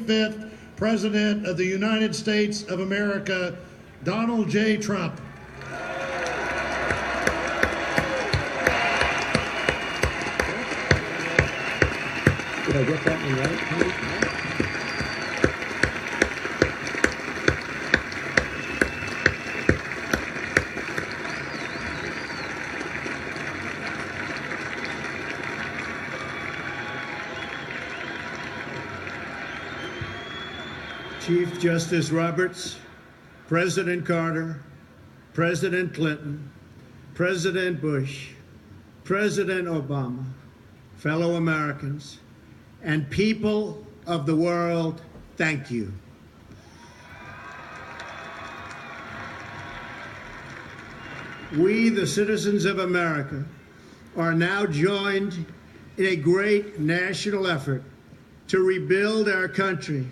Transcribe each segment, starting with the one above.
45th President of the United States of America, Donald J. Trump. Did I get that one right? Chief Justice Roberts, President Carter, President Clinton, President Bush, President Obama, fellow Americans, and people of the world, thank you. We, the citizens of America, are now joined in a great national effort to rebuild our country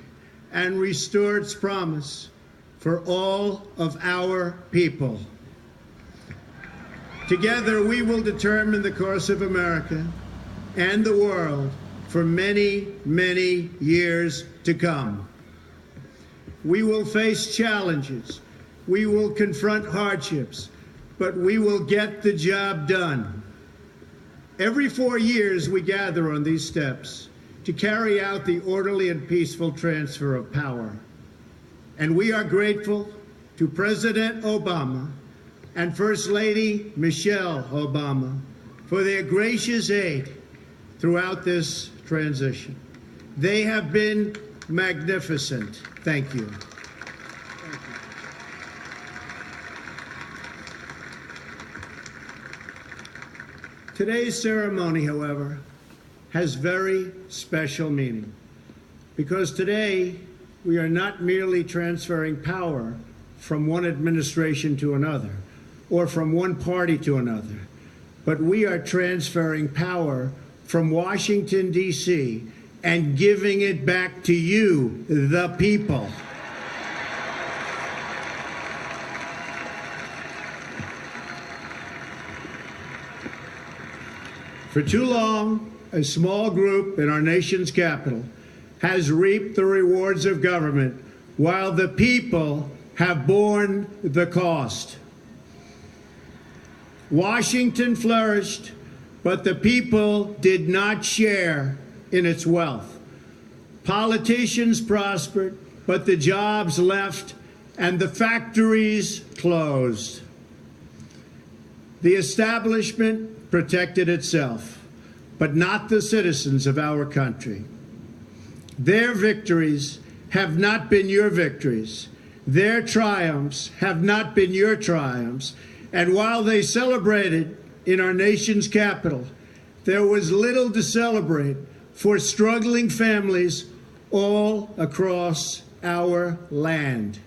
and restore its promise for all of our people. Together, we will determine the course of America and the world for many, many years to come. We will face challenges. We will confront hardships, but we will get the job done. Every 4 years, we gather on these steps to carry out the orderly and peaceful transfer of power. And we are grateful to President Obama and First Lady Michelle Obama for their gracious aid throughout this transition. They have been magnificent. Thank you. Today's ceremony, however, has very special meaning, because today we are not merely transferring power from one administration to another or from one party to another, but we are transferring power from Washington, D.C., and giving it back to you, the people. For too long, a small group in our nation's capital has reaped the rewards of government while the people have borne the cost. Washington flourished, but the people did not share in its wealth. Politicians prospered, but the jobs left and the factories closed. The establishment protected itself, but not the citizens of our country. Their victories have not been your victories. Their triumphs have not been your triumphs. And while they celebrated in our nation's capital, there was little to celebrate for struggling families all across our land.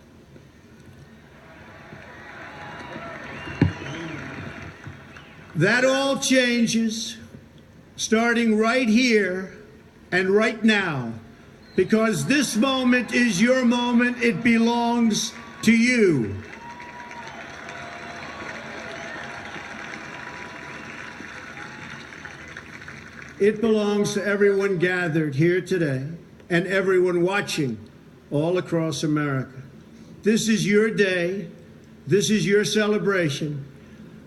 That all changes starting right here and right now, because this moment is your moment. It belongs to you. It belongs to everyone gathered here today and everyone watching all across America. This is your day. This is your celebration.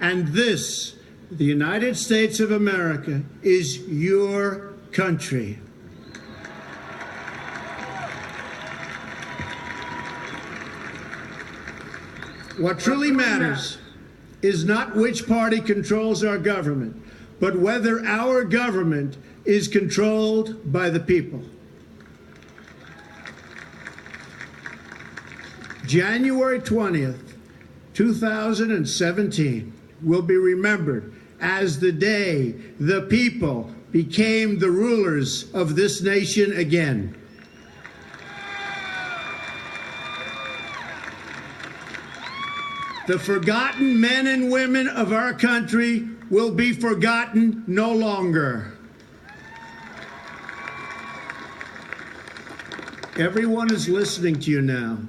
And this, the United States of America, is your country. What truly matters is not which party controls our government, but whether our government is controlled by the people. January 20th, 2017 will be remembered as the day the people became the rulers of this nation again. The forgotten men and women of our country will be forgotten no longer. Everyone is listening to you now.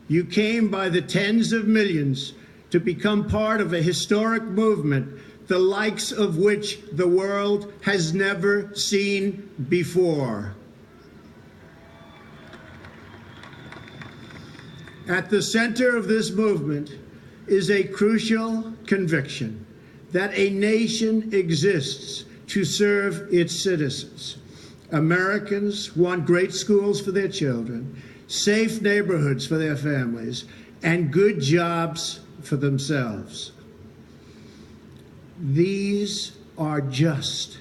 You came by the tens of millions to become part of a historic movement, the likes of which the world has never seen before. At the center of this movement is a crucial conviction that a nation exists to serve its citizens. Americans want great schools for their children, safe neighborhoods for their families, and good jobs for themselves. These are just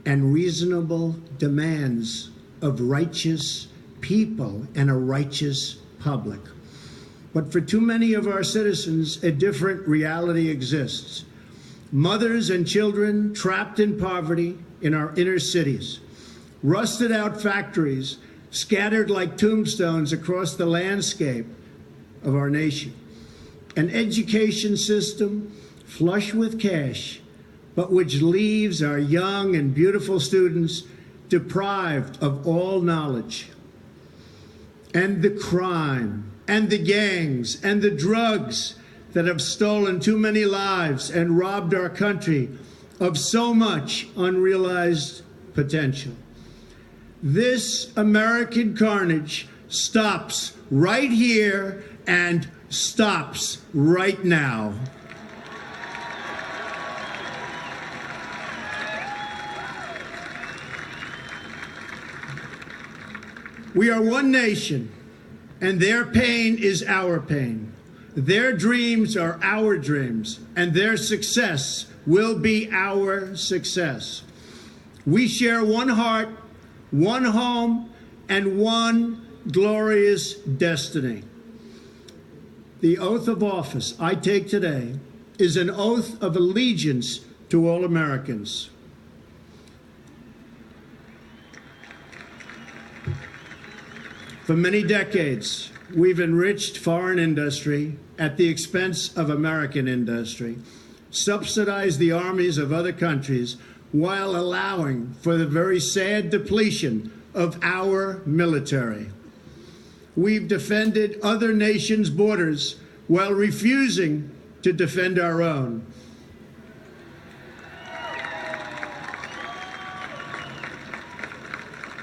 and reasonable demands of righteous people and a righteous public. But for too many of our citizens, a different reality exists. Mothers and children trapped in poverty in our inner cities, rusted out factories scattered like tombstones across the landscape of our nation, an education system flush with cash, but which leaves our young and beautiful students deprived of all knowledge. And the crime, and the gangs, and the drugs that have stolen too many lives and robbed our country of so much unrealized potential. This American carnage stops right here and stops right now. We are one nation, and their pain is our pain. Their dreams are our dreams, and their success will be our success. We share one heart, one home, and one glorious destiny. The oath of office I take today is an oath of allegiance to all Americans. For many decades, we've enriched foreign industry at the expense of American industry, subsidized the armies of other countries while allowing for the very sad depletion of our military. We've defended other nations' borders while refusing to defend our own.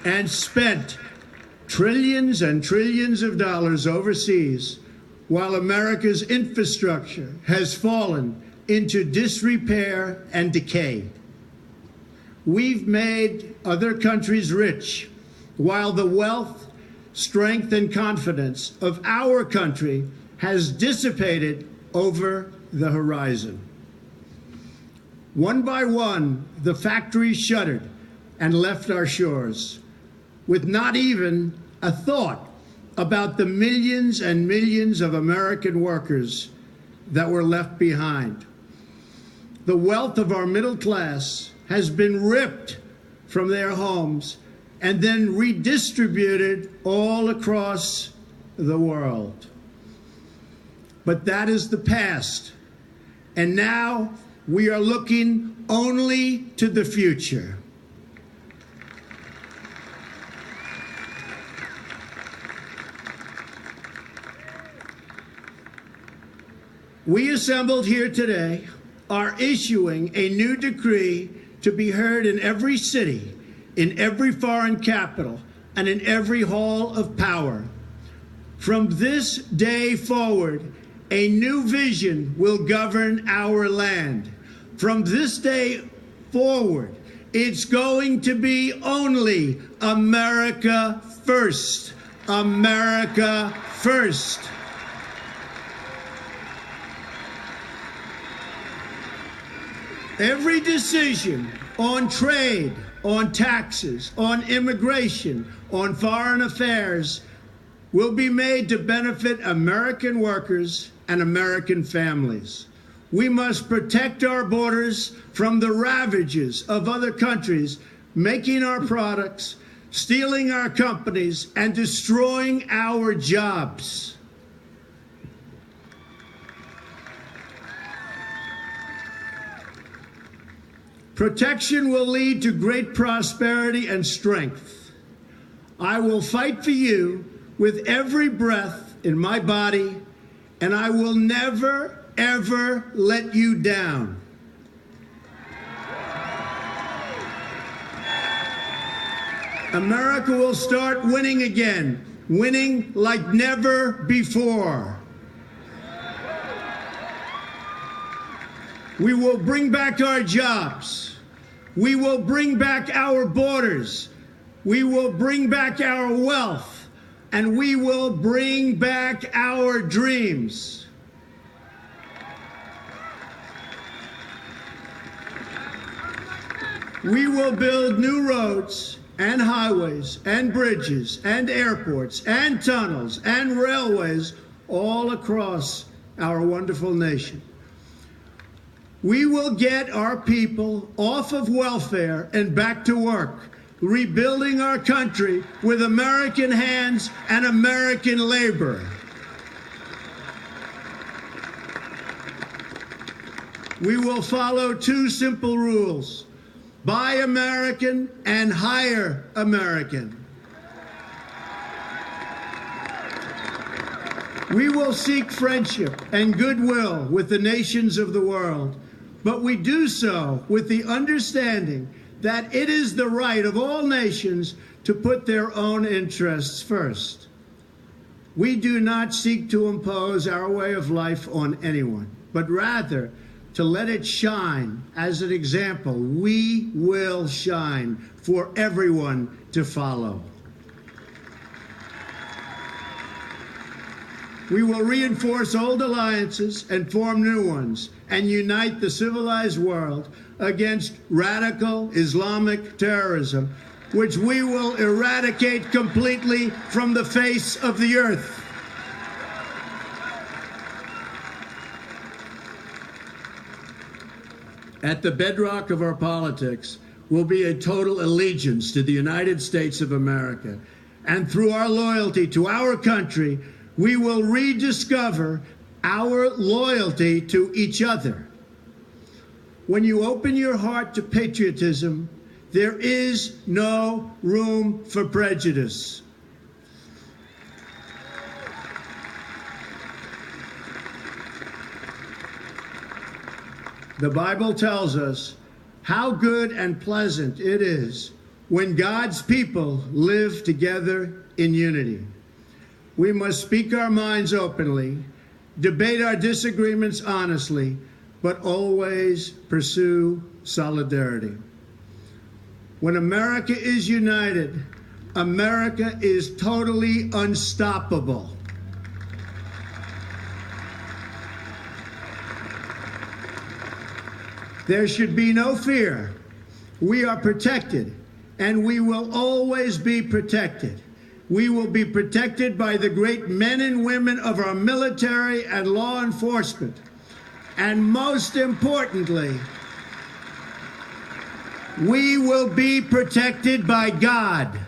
And spent trillions and trillions of dollars overseas while America's infrastructure has fallen into disrepair and decay. We've made other countries rich while the wealth, strength, and confidence of our country has dissipated over the horizon. One by one, the factories shuttered and left our shores, with not even a thought about the millions and millions of American workers that were left behind. The wealth of our middle class has been ripped from their homes and then redistributed all across the world. But that is the past, and now we are looking only to the future. We assembled here today are issuing a new decree to be heard in every city, in every foreign capital, and in every hall of power. From this day forward, a new vision will govern our land. From this day forward, it's going to be only America first. America first. Every decision on trade, on taxes, on immigration, on foreign affairs will be made to benefit American workers and American families. We must protect our borders from the ravages of other countries making our products, stealing our companies, and destroying our jobs. Protection will lead to great prosperity and strength. I will fight for you with every breath in my body, and I will never, ever let you down. America will start winning again winning like never before. We will bring back our jobs. We will bring back our borders. We will bring back our wealth. And we will bring back our dreams. We will build new roads and highways and bridges and airports and tunnels and railways all across our wonderful nation. We will get our people off of welfare and back to work, rebuilding our country with American hands and American labor. We will follow two simple rules: buy American and hire American. We will seek friendship and goodwill with the nations of the world, but we do so with the understanding that it is the right of all nations to put their own interests first. We do not seek to impose our way of life on anyone, but rather to let it shine as an example. We will shine for everyone to follow. We will reinforce old alliances and form new ones and unite the civilized world against radical Islamic terrorism, which we will eradicate completely from the face of the earth. At the bedrock of our politics will be a total allegiance to the United States of America. And through our loyalty to our country, we will rediscover our loyalty to each other. When you open your heart to patriotism, there is no room for prejudice. The Bible tells us how good and pleasant it is when God's people live together in unity. We must speak our minds openly, debate our disagreements honestly, but always pursue solidarity. When America is united, America is totally unstoppable. There should be no fear. We are protected, and we will always be protected. We will be protected by the great men and women of our military and law enforcement. And most importantly, we will be protected by God.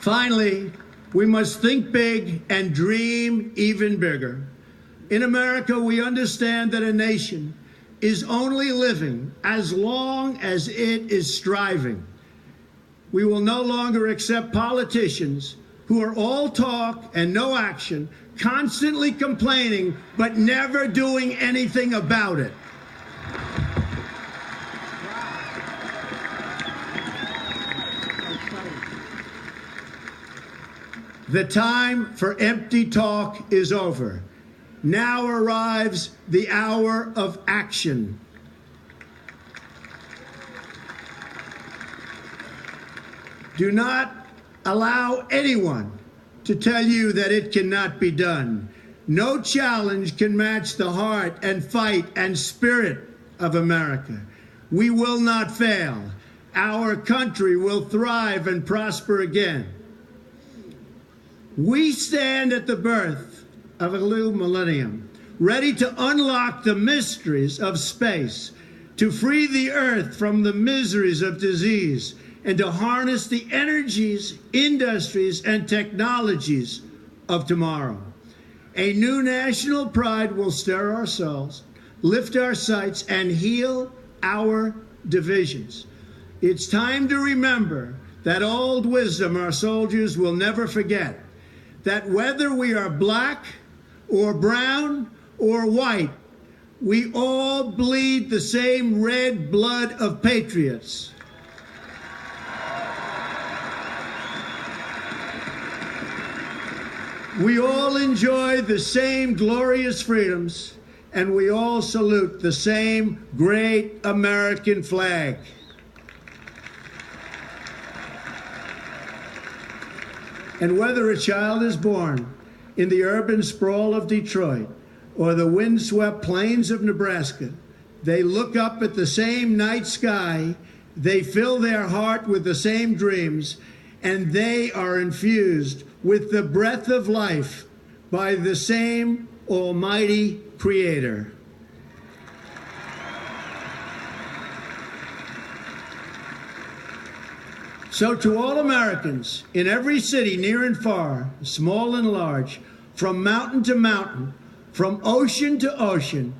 Finally, we must think big and dream even bigger. In America, we understand that a nation is only living as long as it is striving. We will no longer accept politicians who are all talk and no action, constantly complaining but never doing anything about it. The time for empty talk is over. Now arrives the hour of action. Do not allow anyone to tell you that it cannot be done. No challenge can match the heart and fight and spirit of America. We will not fail. Our country will thrive and prosper again. We stand at the birth of a new millennium, ready to unlock the mysteries of space, to free the earth from the miseries of disease, and to harness the energies, industries, and technologies of tomorrow. A new national pride will stir our souls, lift our sights, and heal our divisions. It's time to remember that old wisdom our soldiers will never forget, that whether we are black or brown or white, we all bleed the same red blood of patriots. We all enjoy the same glorious freedoms, and we all salute the same great American flag. And whether a child is born in the urban sprawl of Detroit or the windswept plains of Nebraska, they look up at the same night sky, they fill their heart with the same dreams, and they are infused with the breath of life by the same Almighty Creator. So to all Americans in every city, near and far, small and large, from mountain to mountain, from ocean to ocean,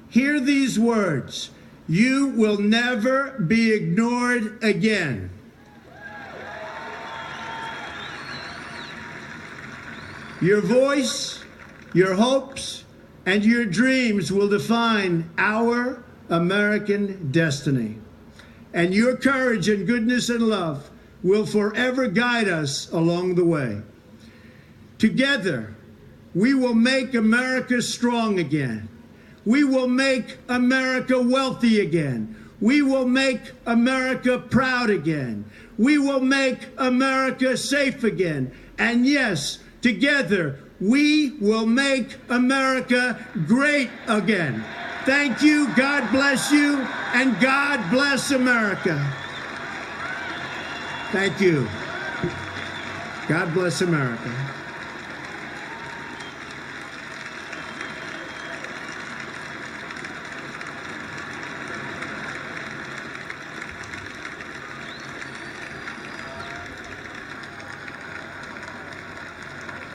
hear these words: you will never be ignored again. Your voice, your hopes, and your dreams will define our American destiny. And your courage and goodness and love will forever guide us along the way. Together, we will make America strong again. We will make America wealthy again. We will make America proud again. We will make America safe again. And yes, together, we will make America great again. Thank you, God bless you, and God bless America. Thank you. God bless America.